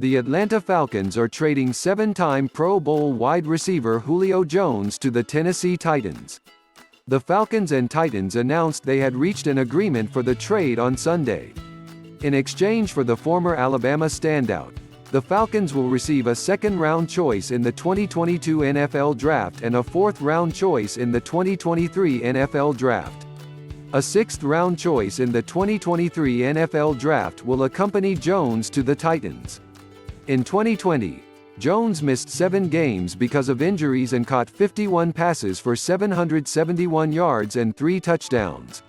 The Atlanta Falcons are trading seven-time Pro Bowl wide receiver Julio Jones to the Tennessee Titans. The Falcons and Titans announced they had reached an agreement for the trade on Sunday. In exchange for the former Alabama standout, the Falcons will receive a second-round choice in the 2022 NFL Draft and a fourth-round choice in the 2023 NFL Draft. A sixth-round choice in the 2023 NFL Draft will accompany Jones to the Titans. In 2020, Jones missed 7 games because of injuries and caught 51 passes for 771 yards and 3 touchdowns.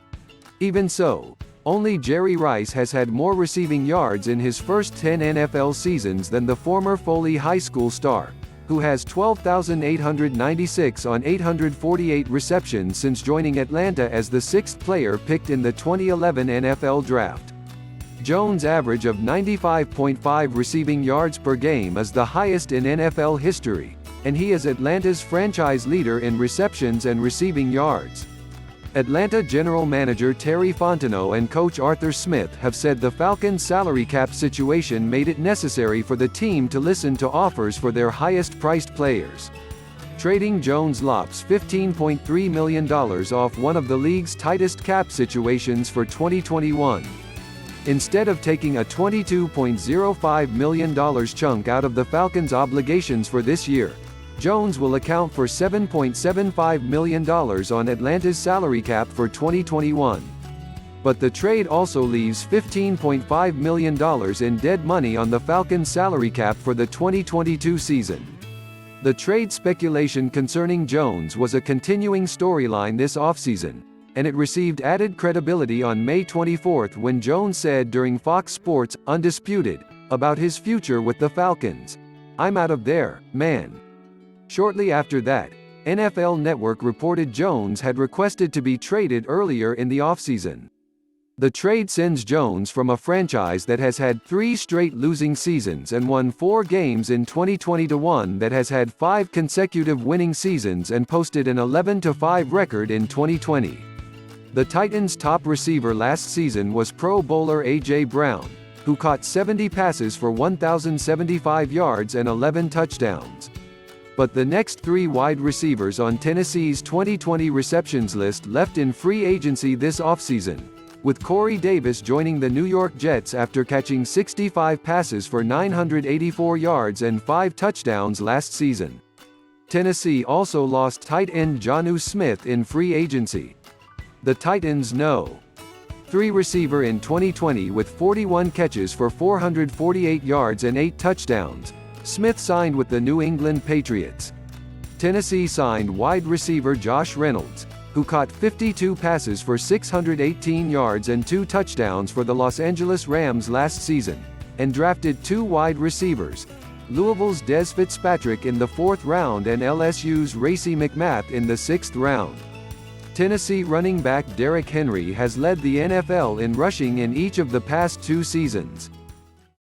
Even so, only Jerry Rice has had more receiving yards in his first 10 NFL seasons than the former Foley High School star, who has 12,896 on 848 receptions since joining Atlanta as the 6th player picked in the 2011 NFL Draft. Jones' average of 95.5 receiving yards per game is the highest in NFL history, and he is Atlanta's franchise leader in receptions and receiving yards. Atlanta general manager Terry Fontenot and coach Arthur Smith have said the Falcons' salary cap situation made it necessary for the team to listen to offers for their highest-priced players. Trading Jones lops $15.3 million off one of the league's tightest cap situations for 2021. Instead of taking a $22.05 million chunk out of the Falcons' obligations for this year, Jones will account for $7.75 million on Atlanta's salary cap for 2021. But the trade also leaves $15.5 million in dead money on the Falcons' salary cap for the 2022 season. The trade speculation concerning Jones was a continuing storyline this offseason, and it received added credibility on May 24 when Jones said during Fox Sports' Undisputed about his future with the Falcons, "I'm out of there, man." Shortly after that, NFL Network reported Jones had requested to be traded earlier in the offseason. The trade sends Jones from a franchise that has had 3 straight losing seasons and won 4 games in 2020 to one that has had 5 consecutive winning seasons and posted an 11-5 record in 2020. The Titans' top receiver last season was Pro Bowler A.J. Brown, who caught 70 passes for 1,075 yards and 11 touchdowns. But the next 3 wide receivers on Tennessee's 2020 receptions list left in free agency this offseason, with Corey Davis joining the New York Jets after catching 65 passes for 984 yards and 5 touchdowns last season. Tennessee also lost tight end Jonnu Smith in free agency. The Titans No. 3 receiver in 2020 with 41 catches for 448 yards and 8 touchdowns. Smith signed with the New England Patriots. Tennessee signed wide receiver Josh Reynolds, who caught 52 passes for 618 yards and 2 touchdowns for the Los Angeles Rams last season, and drafted 2 wide receivers, Louisville's Fitzpatrick in the 4th round and LSU's Racey McMath in the 6th round. Tennessee running back Derrick Henry has led the NFL in rushing in each of the past 2 seasons.